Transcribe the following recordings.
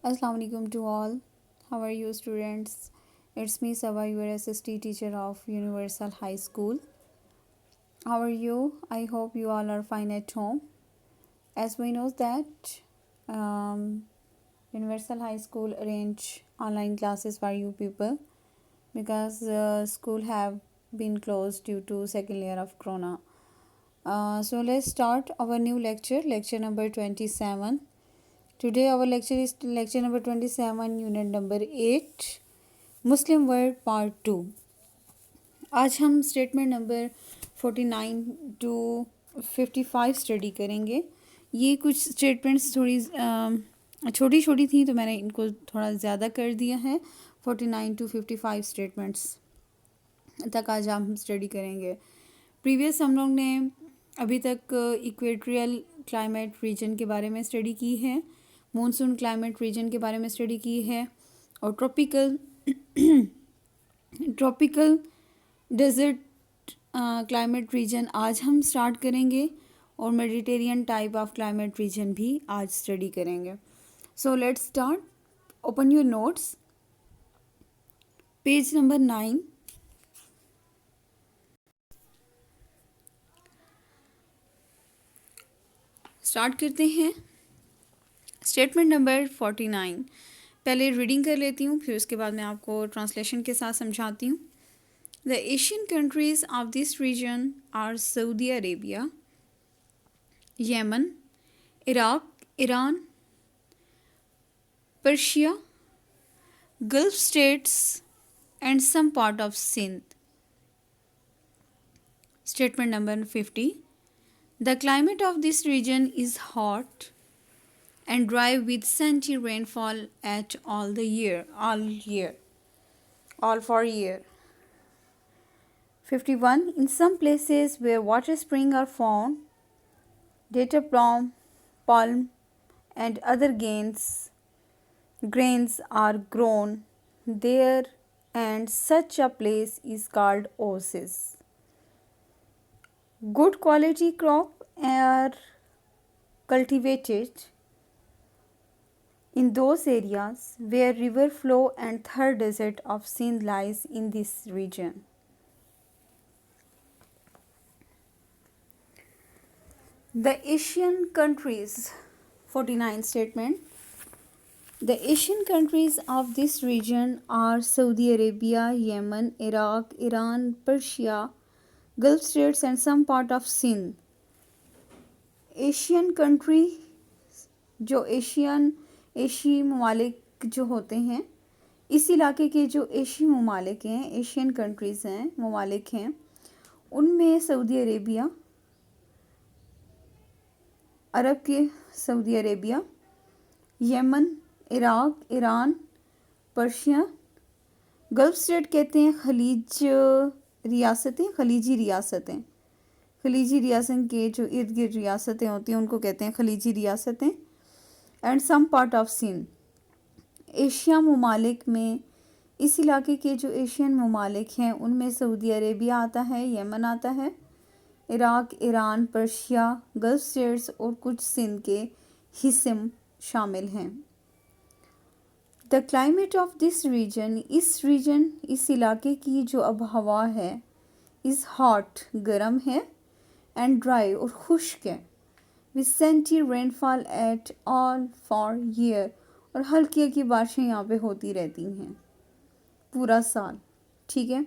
Assalamu alaikum to all. How are you, students? It's me, Saba, your SST teacher of Universal High School. How are you? I hope you all are fine at home. As we know that Universal High School arrange online classes for you people because school have been closed due to second year of Corona. So let's start our new lecture number 27. Today our lecture is lecture number 27, unit number 8, Muslim word part 2। आज हम statement number 49 to 55 study करेंगे। ये कुछ statements थोड़ी छोटी छोटी थी तो मैंने इनको थोड़ा ज़्यादा कर दिया है। 49 टू 55 स्टेटमेंट्स तक आज हम स्टडी करेंगे। प्रीवियस हम लोग ने अभी तक इक्वेटोरियल क्लाइमेट रीजन के बारे में स्टडी की है, मानसून क्लाइमेट रीजन के बारे में स्टडी की है और ट्रॉपिकल डेजर्ट क्लाइमेट रीजन आज हम स्टार्ट करेंगे और Mediterranean type of climate reason भी आज स्टडी करेंगे। So let's start. Open your notes, page number 9। Start करते हैं। स्टेटमेंट नंबर 49 पहले रीडिंग कर लेती हूँ, फिर उसके बाद मैं आपको ट्रांसलेशन के साथ समझाती हूँ। The Asian countries of this region are Saudi Arabia, Yemen, Iraq, Iran, Persia, gulf states and some part of Sindh. Statement number 50 the climate of this region is hot and dry with scanty rainfall at all for year. 51. In some places where water springs are found, date palm and other grains are grown there, and such a place is called oasis. Good quality crop are cultivated in those areas where river flow and third desert of Sindh lies in this region. The Asian countries, 49 statement. The Asian countries of this region are Saudi Arabia, Yemen, Iraq, Iran, Persia, Gulf states and some part of Sindh. Asian country जो एशियाई ममालिक जो होते हैं, इस इलाके के जो एशियाई ममालिक हैं, एशियन कंट्रीज़ हैं, ममालिक हैं, उनमें सऊदी अरेबिया, अरब के Saudi Arabia, Yemen, Iraq, Iran, Persia, gulf state कहते हैं खलीजी रियासतें के जो इर्द गिर्द रियासतें होती हैं उनको कहते हैं खलीजी रियासतें। And some part of Sindh, Asia ममालिक में इस इलाके के जो एशियन ममालिक हैं उनमें सऊदी अरेबिया आता है, यमन आता है, Iraq, Iran, Persia, gulf states और कुछ सिंध के हिस्से शामिल हैं। The climate of this region, इस इलाके की जो अब हवा है, इज़ हॉट, गर्म है, एंड ड्राई और खुश्क है, with scanty rainfall at all for year, और हल्की हल्की बारिशें यहाँ पे होती रहती हैं पूरा साल। ठीक है।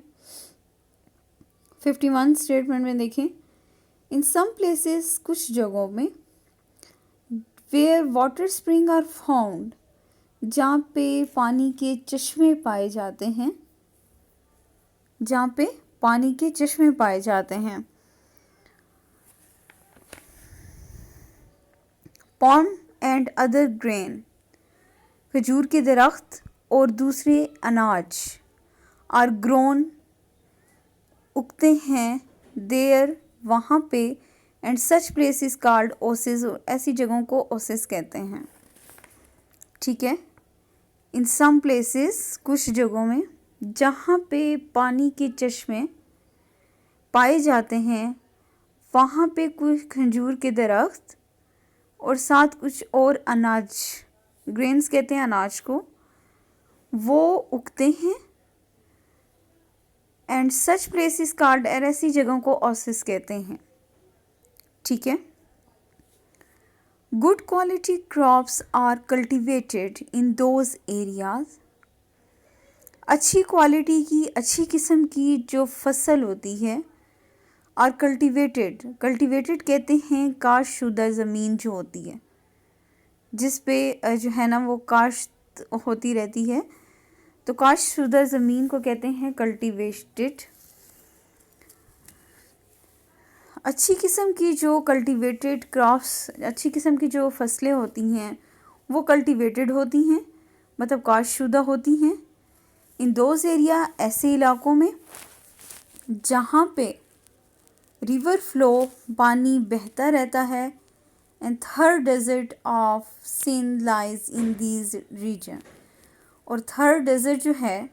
51 स्टेटमेंट में देखें, इन सम प्लेसेस, कुछ जगहों में, where water spring are found, जहाँ पे पानी के चश्मे पाए जाते हैं, palm and other grain, खजूर के दरख्त और दूसरे अनाज, are grown, उगते हैं, there, वहाँ पे, and such place is called oasis, और ऐसी जगहों को oasis कहते हैं। ठीक है। in some places, कुछ जगहों में, जहाँ पे पानी के चश्मे पाए जाते हैं, वहाँ पे कुछ खजूर के दरख्त और साथ कुछ और अनाज ग्रेन्स कहते हैं अनाज को, वो उगते हैं। एंड सच प्लेसेस कॉल्ड, और ऐसी जगहों को ओसिस कहते हैं। ठीक है। Good quality crops are cultivated in those areas. अच्छी क्वालिटी की, अच्छी किस्म की जो फसल होती है, आर कल्टिवेटेड, कल्टिवेटेड कहते हैं काश्तशुदा ज़मीन जो होती है, जिस पे जो है ना वो काश्त होती रहती है, तो काश्तशुदा ज़मीन को कहते हैं कल्टिवेटेड। अच्छी किस्म की जो कल्टिवेटेड क्रॉप्स, अच्छी किस्म की जो फसलें होती हैं वो कल्टिवेटेड होती हैं, मतलब काश्तशुदा होती हैं। इन दोज एरिया, ऐसे इलाकों में जहाँ पे रिवर फ्लो, पानी बहता रहता है। And Thar desert of Sindh lies in these region. और थर डेजर्ट जो है,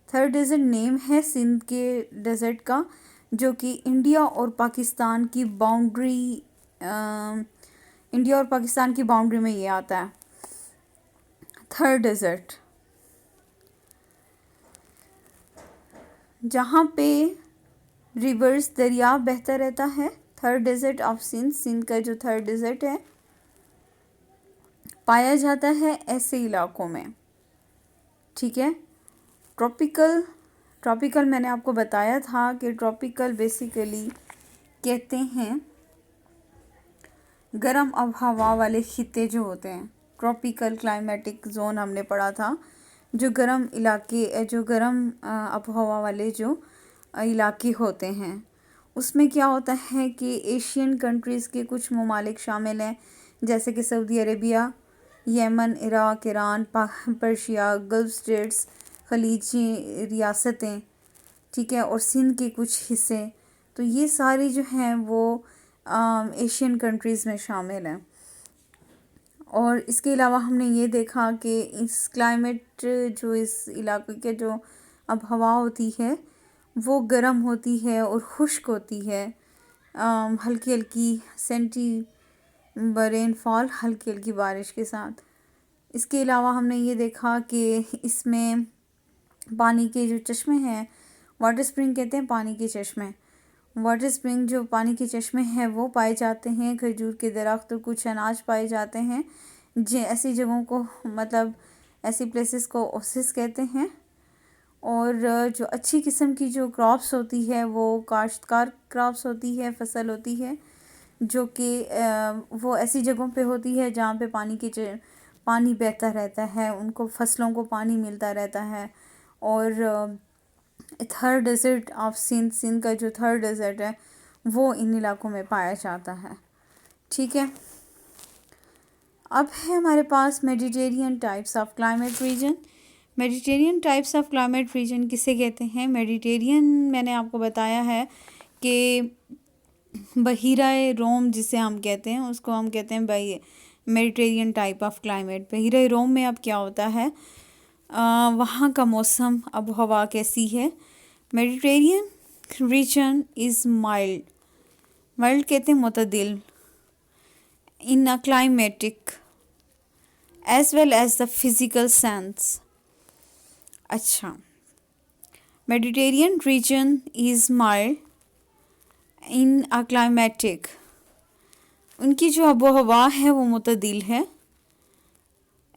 थर डेजर्ट नेम है सिंध के डेजर्ट का, जो कि इंडिया और पाकिस्तान की बाउंड्री, इंडिया और पाकिस्तान की बाउंड्री में ये आता है, थर डेजर्ट। जहाँ पे रिवर्स, दरिया बहता रहता है। थर डेजर्ट ऑफ सिंध, सिंध का जो थर डेजर्ट है पाया जाता है ऐसे इलाकों में। ठीक है। ट्रॉपिकल, ट्रॉपिकल मैंने आपको बताया था कि ट्रॉपिकल बेसिकली कहते हैं गर्म आबहवा वाले खित्ते जो होते हैं। ट्रॉपिकल क्लाइमेटिक जोन हमने पढ़ा था, जो गर्म इलाके, जो गर्म आबहवा वाले जो इलाके होते हैं। उसमें क्या होता है कि एशियन कंट्रीज़ के कुछ ममालिक शामिल हैं, जैसे कि Saudi Arabia, Yemen, Iraq, Iran, Persia, Gulf states, खलीजी रियासतें। ठीक है। और सिंध के कुछ हिस्से। तो ये सारी जो हैं वो एशियन कंट्रीज़ में शामिल हैं। और इसके अलावा हमने ये देखा कि इस क्लाइमेट, जो इस इलाके के जो अब हवा होती है वो गर्म होती है और खुश्क होती है। हल्की हल्की रेनफॉल, हल्की हल्की बारिश के साथ। इसके अलावा हमने ये देखा कि इसमें पानी के जो चश्मे हैं, वाटर स्प्रिंग कहते हैं पानी के चश्मे। वाटर स्प्रिंग जो पानी के चश्मे हैं वो पाए जाते हैं। खजूर के दरख्त और कुछ अनाज पाए जाते हैं। ऐसी जगहों को, मतलब ऐसी प्लेसेस को ओसिस कहते हैं। और जो अच्छी किस्म की जो क्रॉप्स होती है वो काश्तकार क्रॉप्स होती है, फसल होती है, जो कि वो ऐसी जगहों पे होती है जहाँ पे पानी बहता रहता है, उनको फसलों को पानी मिलता रहता है। और थर डेजर्ट ऑफ सिंध, सिंध का जो थर डेजर्ट है वो इन इलाकों में पाया जाता है। ठीक है। अब है हमारे पास Mediterranean types of climate region. Mediterranean types of climate region किसे कहते हैं? मेडिटेरियन मैंने आपको बताया है कि बहीराए रोम जिसे हम कहते हैं, उसको हम कहते हैं मेडिटेरियन टाइप ऑफ क्लाइमेट। बहीराए रोम में अब क्या होता है, वहाँ का मौसम, अब हवा कैसी है? Mediterranean region is mild, mild कहते हैं मुतदिल, in a climatic as well as the physical sense. अच्छा, Mediterranean region is mild in a climatic, उनकी जो आबो हवा है वो मुतदिल है।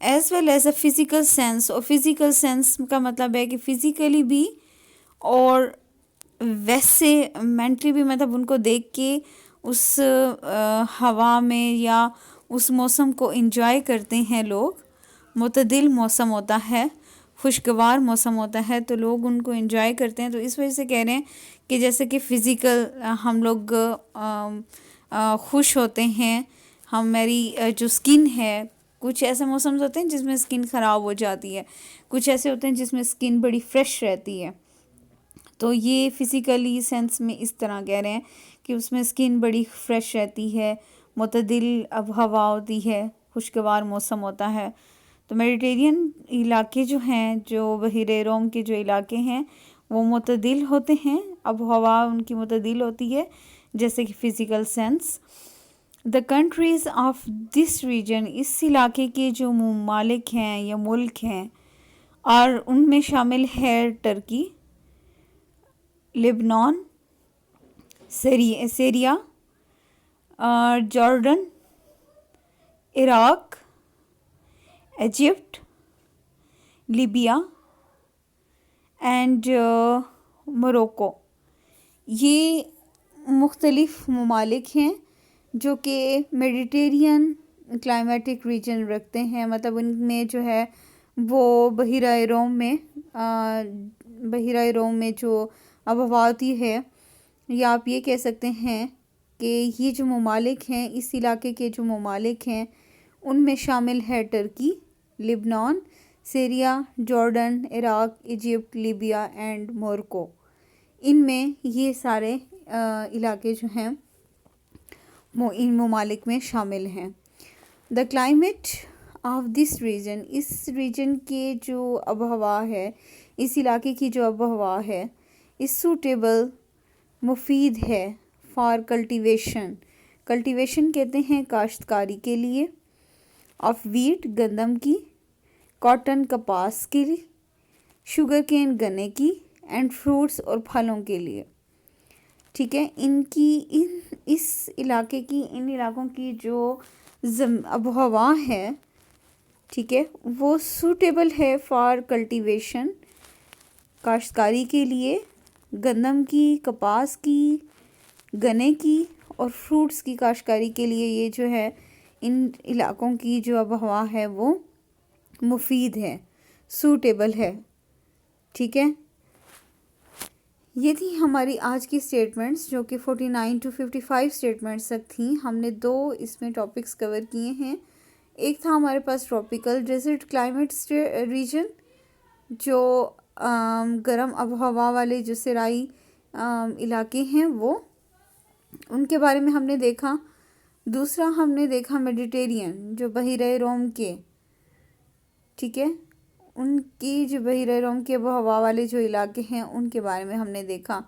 As well as a physical sense, और फिज़िकल सेंस का मतलब है कि फ़िज़िकली भी और वैसे मेंटली भी, मतलब उनको देख के उस हवा में या उस मौसम को एंजॉय करते हैं लोग। मुतदिल मौसम होता है, खुशगवार मौसम होता है, तो लोग उनको एंजॉय करते हैं। तो इस वजह से कह रहे हैं कि जैसे कि फ़िज़िकल हम लोग खुश होते हैं, हमारी जो स्किन है, कुछ ऐसे मौसम होते हैं जिसमें स्किन ख़राब हो जाती है, कुछ ऐसे होते हैं जिसमें स्किन बड़ी फ्रेश रहती है। तो ये फ़िज़िकली सेंस में इस तरह कह रहे हैं कि उसमें स्किन बड़ी फ्रेश रहती है, मुतदिल अब हवा होती है, खुशगवार मौसम होता है। तो मेडिटेरियन इलाके जो हैं, जो बहीरे रोम के जो इलाके हैं वो मुतदिल होते हैं, अब हवा उनकी मुतदिल होती है, जैसे कि physical sense. The countries of this region, इस इलाके के जो ममालिक हैं या मुल्क हैं, और उनमें शामिल है Turkey, Lebanon, Syria, Jordan, Iraq, Egypt, Libya and Morocco. ये मुख्तलिफ़ ममालिक हैं जो कि मेडिटेरियन क्लाइमेटिक रीजन रखते हैं, मतलब उनमें जो है वो बहिराए रोम में जो आबहवा होती है, या आप ये कह सकते हैं कि ये जो ममालिक हैं, इस इलाके के जो ममालिक हैं उनमें शामिल है Turkey, Lebanon, Syria, Jordan, Iraq, Egypt, Libya and Morocco. इनमें ये सारे इलाके जो हैं वो इन ममालिक में शामिल हैं। The climate of this region, इस रीजन के जो आबहवा है, इस इलाके की जो आबहवा है, इस सूटेबल, मुफीद है फॉर कल्टीवेशन, कल्टीवेशन कहते हैं काश्तकारी के लिए, ऑफ वीट, गंदम की, कॉटन, कपास के लिए, शुगर केन, गन्ने की, एंड फ्रूट्स और फलों के लिए। ठीक है, इस इलाके की, इन इलाकों की जो आबहवा है, ठीक है, वो सूटेबल है फॉर कल्टीवेशन, काश्तकारी के लिए, गंदम की, कपास की, गन्ने की और फ्रूट्स की काश्तकारी के लिए। ये जो है इन इलाकों की जो आबहवा है वो मुफीद है, सूटेबल है। ठीक है, ये थी हमारी आज की स्टेटमेंट्स, जो कि 49 to 55 स्टेटमेंट्स तक थी। हमने 2 इसमें टॉपिक्स कवर किए हैं। एक था हमारे पास ट्रॉपिकल डेजर्ट क्लाइमेट रीजन, जो गर्म आबहवा वाले जो सराई इलाके हैं वो, उनके बारे में हमने देखा। दूसरा हमने देखा मेडिटेरियन, जो बहिरे रोम के, ठीक है, उनकी जो बहिरे रोम के आबहवा वाले जो इलाके हैं उनके बारे में हमने देखा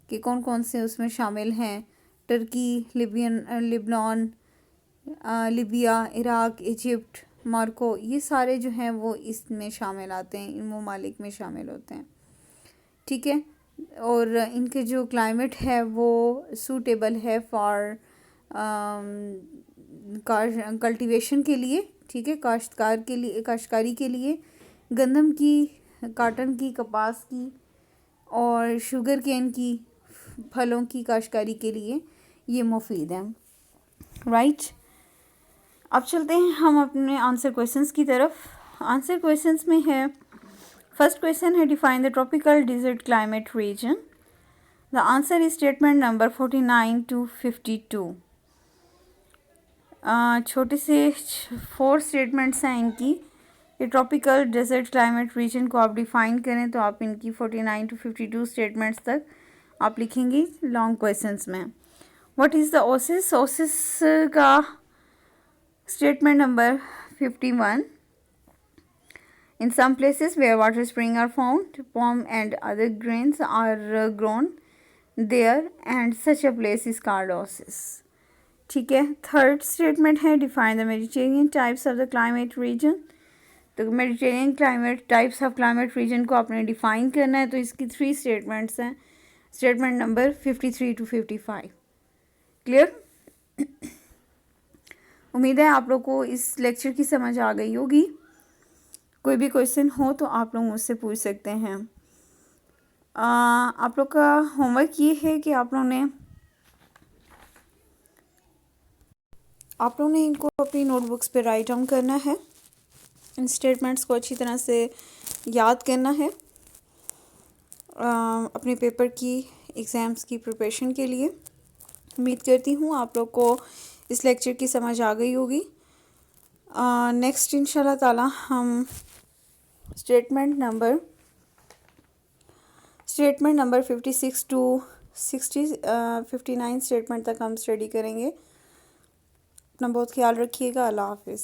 कि कौन कौन से उसमें शामिल हैं। Turkey, Lebanon, Libya, Iraq, Egypt, Morocco, ये सारे जो हैं वो इसमें शामिल आते हैं, इन ममालिक में शामिल होते हैं। ठीक है, और इनके जो क्लाइमेट है वो सूटेबल है फॉर कल्टीवेशन के लिए। ठीक है, काश्तकारी के लिए, गंदम की, कॉटन की, कपास की और शुगर केन की, फलों की काश्तकारी के लिए ये मुफीद है। राइट, अब चलते हैं हम अपने आंसर क्वेश्चंस की तरफ। आंसर क्वेश्चंस में है, फर्स्ट क्वेश्चन है define the tropical desert climate region. The answer is statement number 49 to 52। छोटे से 4 स्टेटमेंट्स हैं इनकी। ये ट्रॉपिकल डेजर्ट क्लाइमेट रीजन को आप डिफाइन करें तो आप इनकी 49 to 52 स्टेटमेंट्स तक आप लिखेंगे लॉन्ग क्वेश्चंस में। What is the Oasis? Oasis का statement number 51। In some places where water springs are found, palm and other grains are grown there, and such a place is called oasis. ठीक है, third statement है define the Mediterranean types of the climate region. तो Mediterranean climate types of climate region को आपने define करना है, तो इसकी 3 स्टेटमेंट्स हैं। Statement number 53 to 55। क्लियर? उम्मीद है आप लोग को इस लेक्चर की समझ आ गई होगी। कोई भी क्वेश्चन हो तो आप लोग मुझसे पूछ सकते हैं। आप लोग का होमवर्क ये है कि आप लोग ने इनको अपनी नोटबुक्स पे राइट डाउन करना है, इन स्टेटमेंट्स को अच्छी तरह से याद करना है अपने पेपर की एग्ज़ाम्स की प्रिपरेशन के लिए। उम्मीद करती हूँ आप लोग को इस लेक्चर की समझ आ गई होगी। नेक्स्ट इंशाल्लाह ताला हम स्टेटमेंट नंबर 56 to 59 स्टेटमेंट तक हम स्टडी करेंगे। अपना बहुत ख्याल रखिएगा। अल्लाह हाफिज़।